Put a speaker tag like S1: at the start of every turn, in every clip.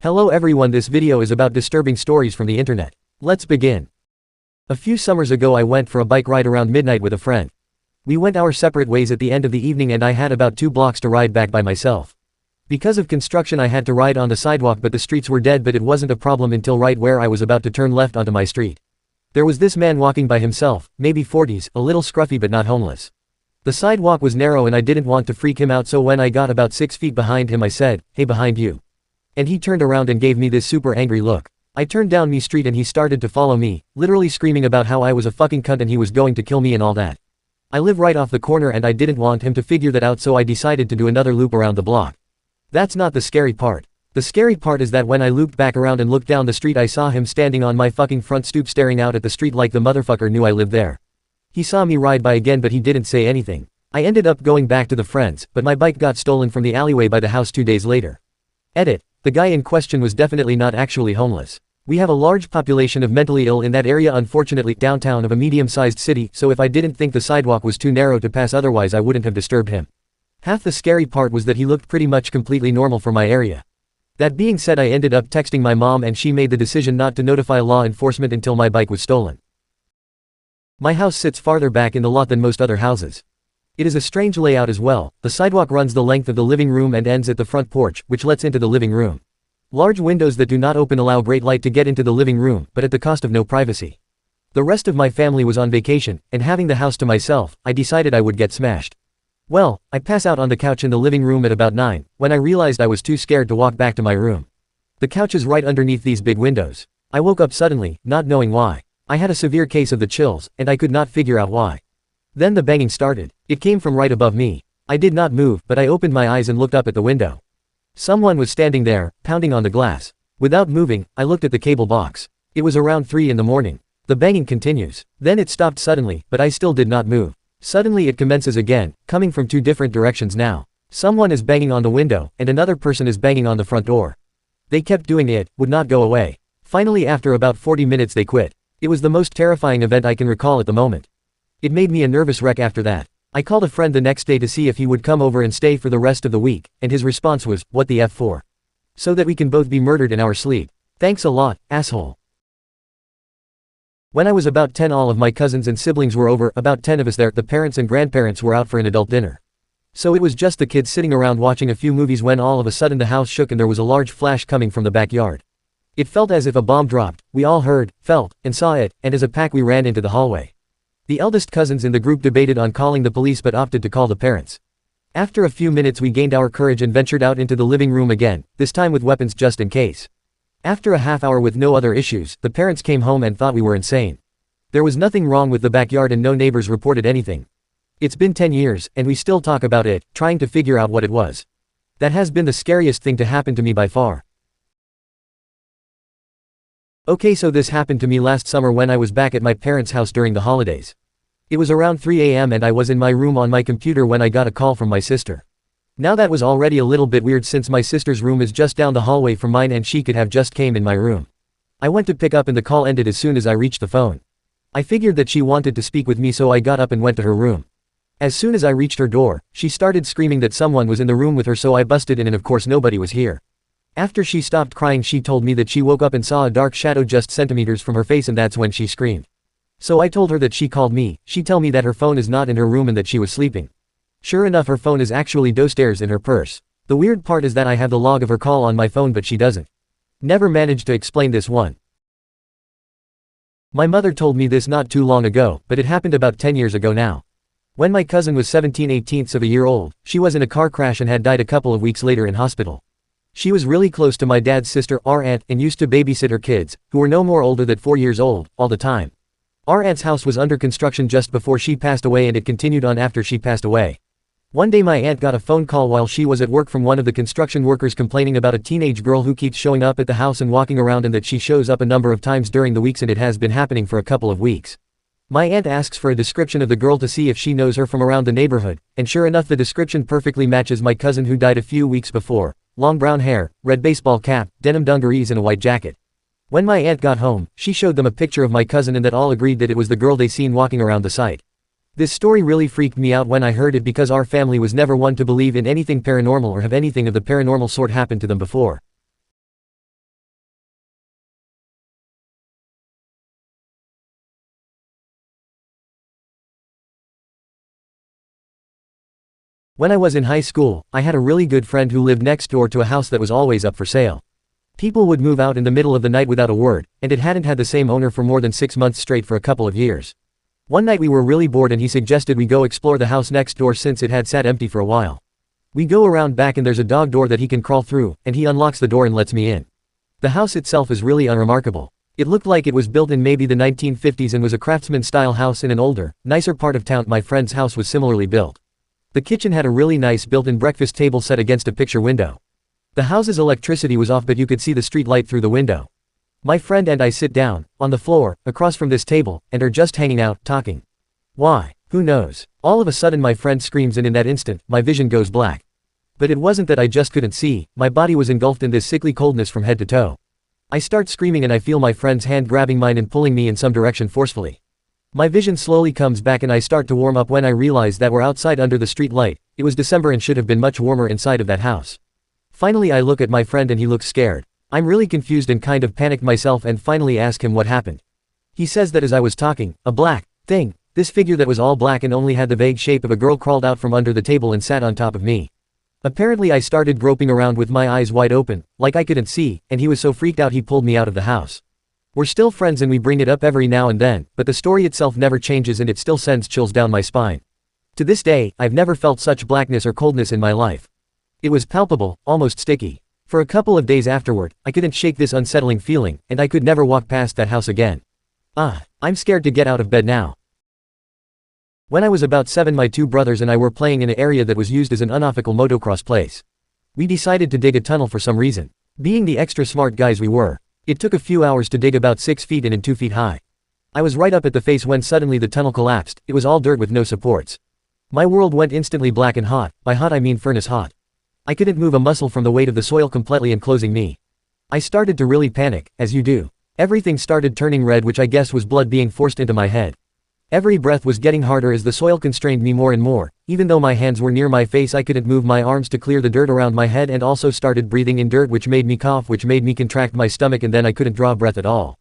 S1: Hello everyone, this video is about disturbing stories from the internet. Let's begin. A few summers ago I went for a bike ride around midnight with a friend. We went our separate ways at the end of the evening and I had about 2 blocks to ride back by myself. Because of construction I had to ride on the sidewalk, but the streets were dead, but it wasn't a problem until right where I was about to turn left onto my street. There was this man walking by himself, maybe 40s, a little scruffy but not homeless. The sidewalk was narrow and I didn't want to freak him out, so when I got about 6 feet behind him I said, "Hey, behind you." And he turned around and gave me this super angry look. I turned down my street and he started to follow me, literally screaming about how I was a fucking cunt and he was going to kill me and all that. I live right off the corner and I didn't want him to figure that out, so I decided to do another loop around the block. That's not the scary part. The scary part is that when I looped back around and looked down the street I saw him standing on my fucking front stoop staring out at the street like the motherfucker knew I lived there. He saw me ride by again but he didn't say anything. I ended up going back to the friends, but my bike got stolen from the alleyway by the house 2 days later. Edit. The guy in question was definitely not actually homeless. We have a large population of mentally ill in that area, unfortunately, downtown of a medium-sized city, so if I didn't think the sidewalk was too narrow to pass otherwise I wouldn't have disturbed him. Half the scary part was that he looked pretty much completely normal for my area. That being said, I ended up texting my mom and she made the decision not to notify law enforcement until my bike was stolen. My house sits farther back in the lot than most other houses. It is a strange layout as well. The sidewalk runs the length of the living room and ends at the front porch, which lets into the living room. Large windows that do not open allow great light to get into the living room, but at the cost of no privacy. The rest of my family was on vacation, and having the house to myself, I decided I would get smashed. Well, I pass out on the couch in the living room at about 9, when I realized I was too scared to walk back to my room. The couch is right underneath these big windows. I woke up suddenly, not knowing why. I had a severe case of the chills, and I could not figure out why. Then the banging started. It came from right above me. I did not move, but I opened my eyes and looked up at the window. Someone was standing there, pounding on the glass. Without moving, I looked at the cable box. It was around 3 in the morning. The banging continues. Then it stopped suddenly, but I still did not move. Suddenly it commences again, coming from 2 different directions now. Someone is banging on the window, and another person is banging on the front door. They kept doing it, would not go away. Finally, after about 40 minutes they quit. It was the most terrifying event I can recall at the moment. It made me a nervous wreck after that. I called a friend the next day to see if he would come over and stay for the rest of the week, and his response was, "What the F for? So that we can both be murdered in our sleep. Thanks a lot, asshole." When I was about 10, all of my cousins and siblings were over, about 10 of us there. The parents and grandparents were out for an adult dinner. So it was just the kids sitting around watching a few movies when all of a sudden the house shook and there was a large flash coming from the backyard. It felt as if a bomb dropped. We all heard, felt, and saw it, and as a pack we ran into the hallway. The eldest cousins in the group debated on calling the police but opted to call the parents. After a few minutes we gained our courage and ventured out into the living room again, this time with weapons just in case. After a half hour with no other issues, the parents came home and thought we were insane. There was nothing wrong with the backyard and no neighbors reported anything. It's been 10 years, and we still talk about it, trying to figure out what it was. That has been the scariest thing to happen to me by far. Okay, so this happened to me last summer when I was back at my parents' house during the holidays. It was around 3 a.m. and I was in my room on my computer when I got a call from my sister. Now that was already a little bit weird since my sister's room is just down the hallway from mine and she could have just came in my room. I went to pick up and the call ended as soon as I reached the phone. I figured that she wanted to speak with me, so I got up and went to her room. As soon as I reached her door, she started screaming that someone was in the room with her, so I busted in and of course nobody was here. After she stopped crying she told me that she woke up and saw a dark shadow just centimeters from her face, and that's when she screamed. So I told her that she called me. She told me that her phone is not in her room and that she was sleeping. Sure enough, her phone is actually downstairs in her purse. The weird part is that I have the log of her call on my phone but she doesn't. Never managed to explain this one. My mother told me this not too long ago, but it happened about 10 years ago now. When my cousin was 17/18 of a year old, she was in a car crash and had died a couple of weeks later in hospital. She was really close to my dad's sister, our aunt, and used to babysit her kids, who were no more older than 4 years old, all the time. Our aunt's house was under construction just before she passed away and it continued on after she passed away. One day my aunt got a phone call while she was at work from one of the construction workers complaining about a teenage girl who keeps showing up at the house and walking around, and that she shows up a number of times during the weeks and it has been happening for a couple of weeks. My aunt asks for a description of the girl to see if she knows her from around the neighborhood, and sure enough the description perfectly matches my cousin who died a few weeks before. Long brown hair, red baseball cap, denim dungarees and a white jacket. When my aunt got home, she showed them a picture of my cousin and that all agreed that it was the girl they seen walking around the site. This story really freaked me out when I heard it because our family was never one to believe in anything paranormal or have anything of the paranormal sort happen to them before. When I was in high school, I had a really good friend who lived next door to a house that was always up for sale. People would move out in the middle of the night without a word, and it hadn't had the same owner for more than 6 months straight for a couple of years. One night we were really bored and he suggested we go explore the house next door since it had sat empty for a while. We go around back and there's a dog door that he can crawl through, and he unlocks the door and lets me in. The house itself is really unremarkable. It looked like it was built in maybe the 1950s and was a craftsman-style house in an older, nicer part of town. My friend's house was similarly built. The kitchen had a really nice built-in breakfast table set against a picture window. The house's electricity was off but you could see the street light through the window. My friend and I sit down, on the floor, across from this table, and are just hanging out, talking. Why? Who knows? All of a sudden my friend screams and in that instant, my vision goes black. But it wasn't that I just couldn't see, my body was engulfed in this sickly coldness from head to toe. I start screaming and I feel my friend's hand grabbing mine and pulling me in some direction forcefully. My vision slowly comes back and I start to warm up when I realize that we're outside under the street light. It was December and should have been much warmer inside of that house. Finally I look at my friend and he looks scared. I'm really confused and kind of panicked myself and finally ask him what happened. He says that as I was talking, a black thing, this figure that was all black and only had the vague shape of a girl, crawled out from under the table and sat on top of me. Apparently I started groping around with my eyes wide open, like I couldn't see, and he was so freaked out he pulled me out of the house. We're still friends and we bring it up every now and then, but the story itself never changes and it still sends chills down my spine. To this day, I've never felt such blackness or coldness in my life. It was palpable, almost sticky. For a couple of days afterward, I couldn't shake this unsettling feeling, and I could never walk past that house again. I'm scared to get out of bed now. When I was about 7, my 2 brothers and I were playing in an area that was used as an unofficial motocross place. We decided to dig a tunnel for some reason. Being the extra smart guys we were, it took a few hours to dig about 6 feet in and 2 feet high. I was right up at the face when suddenly the tunnel collapsed. It was all dirt with no supports. My world went instantly black and hot. By hot I mean furnace hot. I couldn't move a muscle from the weight of the soil completely enclosing me. I started to really panic, as you do. Everything started turning red, which I guess was blood being forced into my head. Every breath was getting harder as the soil constrained me more and more. Even though my hands were near my face I couldn't move my arms to clear the dirt around my head, and also started breathing in dirt, which made me cough, which made me contract my stomach, and then I couldn't draw breath at all.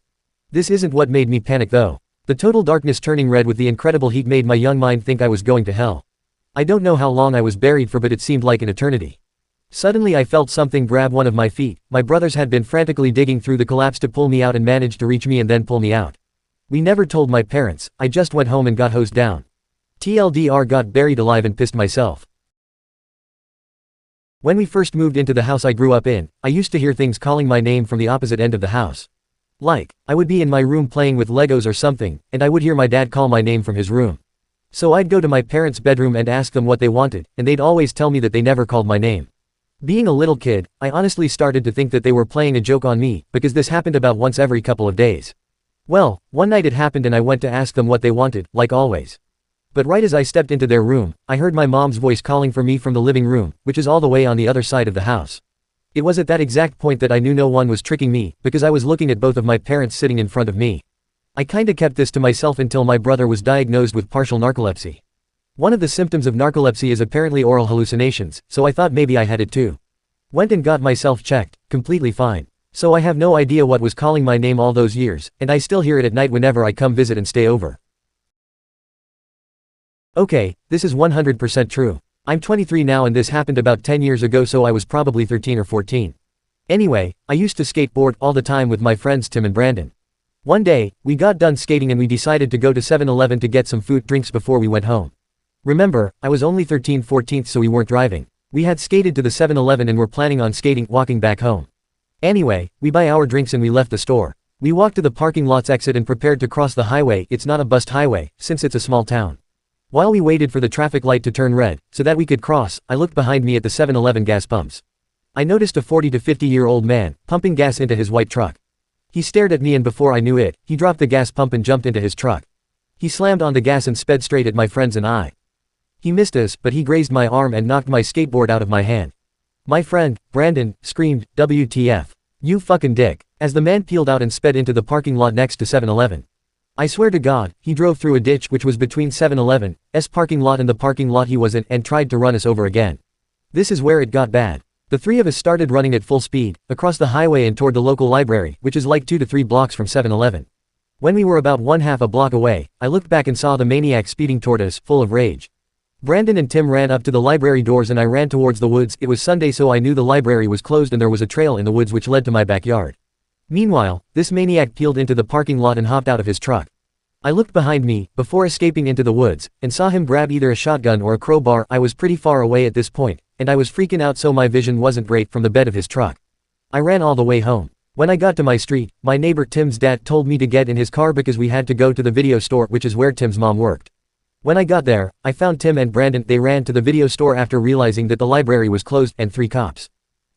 S1: This isn't what made me panic though. The total darkness turning red with the incredible heat made my young mind think I was going to hell. I don't know how long I was buried for, but it seemed like an eternity. Suddenly I felt something grab one of my feet. My brothers had been frantically digging through the collapse to pull me out and managed to reach me and then pull me out. We never told my parents. I just went home and got hosed down. TLDR, got buried alive and pissed myself. When we first moved into the house I grew up in, I used to hear things calling my name from the opposite end of the house. Like, I would be in my room playing with Legos or something, and I would hear my dad call my name from his room. So I'd go to my parents' bedroom and ask them what they wanted, and they'd always tell me that they never called my name. Being a little kid, I honestly started to think that they were playing a joke on me, because this happened about once every couple of days. Well, one night it happened and I went to ask them what they wanted, like always. But right as I stepped into their room, I heard my mom's voice calling for me from the living room, which is all the way on the other side of the house. It was at that exact point that I knew no one was tricking me, because I was looking at both of my parents sitting in front of me. I kinda kept this to myself until my brother was diagnosed with partial narcolepsy. One of the symptoms of narcolepsy is apparently oral hallucinations, so I thought maybe I had it too. Went and got myself checked, completely fine. So I have no idea what was calling my name all those years, and I still hear it at night whenever I come visit and stay over. Okay, this is 100% true. I'm 23 now and this happened about 10 years ago, so I was probably 13 or 14. Anyway, I used to skateboard all the time with my friends Tim and Brandon. One day, we got done skating and we decided to go to 7-Eleven to get some food drinks before we went home. Remember, I was only 13-14, so we weren't driving. We had skated to the 7-Eleven and were planning on walking back home. Anyway, we buy our drinks and we left the store. We walked to the parking lot's exit and prepared to cross the highway. It's not a bust highway, since it's a small town. While we waited for the traffic light to turn red, so that we could cross, I looked behind me at the 7-Eleven gas pumps. I noticed a 40 to 50-year-old man, pumping gas into his white truck. He stared at me and before I knew it, he dropped the gas pump and jumped into his truck. He slammed on the gas and sped straight at my friends and I. He missed us, but he grazed my arm and knocked my skateboard out of my hand. My friend, Brandon, screamed, "WTF. You fucking dick," as the man peeled out and sped into the parking lot next to 7-Eleven. I swear to God, he drove through a ditch which was between 7-Eleven's parking lot and the parking lot he was in and tried to run us over again. This is where it got bad. The three of us started running at full speed, across the highway and toward the local library, which is like 2 to 3 blocks from 7-Eleven. When we were about 1/2 a block away, I looked back and saw the maniac speeding toward us, full of rage. Brandon and Tim ran up to the library doors and I ran towards the woods. It was Sunday, so I knew the library was closed and there was a trail in the woods which led to my backyard. Meanwhile, this maniac peeled into the parking lot and hopped out of his truck. I looked behind me, before escaping into the woods, and saw him grab either a shotgun or a crowbar. I was pretty far away at this point, and I was freaking out, so my vision wasn't great from the bed of his truck. I ran all the way home. When I got to my street, my neighbor Tim's dad told me to get in his car because we had to go to the video store, which is where Tim's mom worked. When I got there, I found Tim and Brandon. They ran to the video store after realizing that the library was closed, and 3 cops.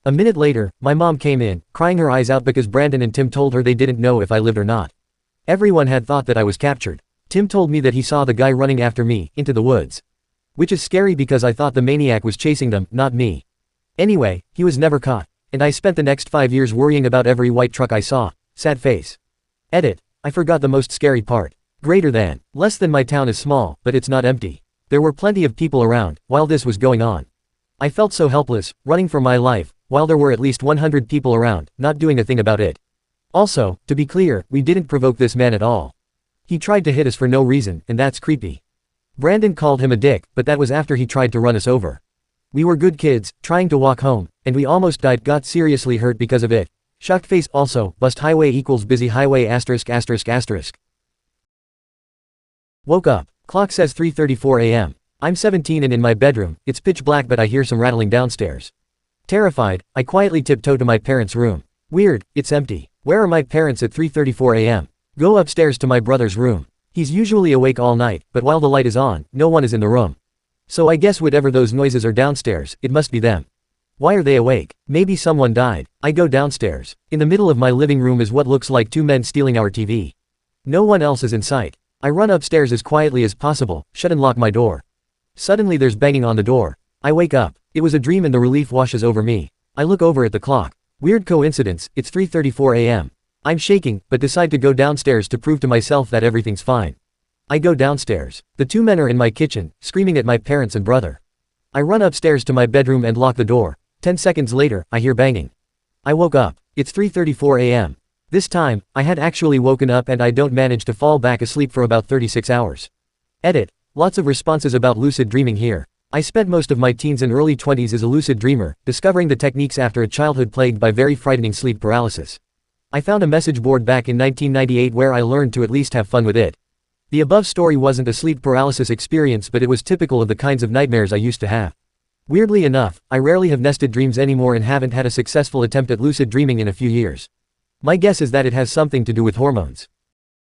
S1: A minute later, my mom came in, crying her eyes out because Brandon and Tim told her they didn't know if I lived or not. Everyone had thought that I was captured. Tim told me that he saw the guy running after me, into the woods. Which is scary because I thought the maniac was chasing them, not me. Anyway, he was never caught, and I spent the next 5 years worrying about every white truck I saw. Sad face. Edit. I forgot the most scary part. Greater than. Less than. My town is small, but it's not empty. There were plenty of people around, while this was going on. I felt so helpless, running for my life, while there were at least 100 people around, not doing a thing about it. Also, to be clear, we didn't provoke this man at all. He tried to hit us for no reason, and that's creepy. Brandon called him a dick, but that was after he tried to run us over. We were good kids, trying to walk home, and we almost died, got seriously hurt because of it. Shocked face. Also, bust highway equals busy highway *****. Woke up. Clock says 3:34 a.m. I'm 17 and in my bedroom. It's pitch black, but I hear some rattling downstairs. Terrified, I quietly tiptoe to my parents' room. Weird, it's empty. Where are my parents at 3:34 a.m.? Go upstairs to my brother's room. He's usually awake all night, but while the light is on, no one is in the room. So I guess whatever those noises are downstairs, it must be them. Why are they awake? Maybe someone died. I go downstairs. In the middle of my living room is what looks like 2 men stealing our TV. No one else is in sight. I run upstairs as quietly as possible, shut and lock my door. Suddenly there's banging on the door. I wake up. It was a dream and the relief washes over me. I look over at the clock. Weird coincidence, it's 3:34 a.m. I'm shaking, but decide to go downstairs to prove to myself that everything's fine. I go downstairs. The 2 men are in my kitchen, screaming at my parents and brother. I run upstairs to my bedroom and lock the door. 10 seconds later, I hear banging. I woke up. It's 3:34 a.m. This time, I had actually woken up and I don't manage to fall back asleep for about 36 hours. Edit. Lots of responses about lucid dreaming here. I spent most of my teens and early 20s as a lucid dreamer, discovering the techniques after a childhood plagued by very frightening sleep paralysis. I found a message board back in 1998 where I learned to at least have fun with it. The above story wasn't a sleep paralysis experience, but it was typical of the kinds of nightmares I used to have. Weirdly enough, I rarely have nested dreams anymore and haven't had a successful attempt at lucid dreaming in a few years. My guess is that it has something to do with hormones.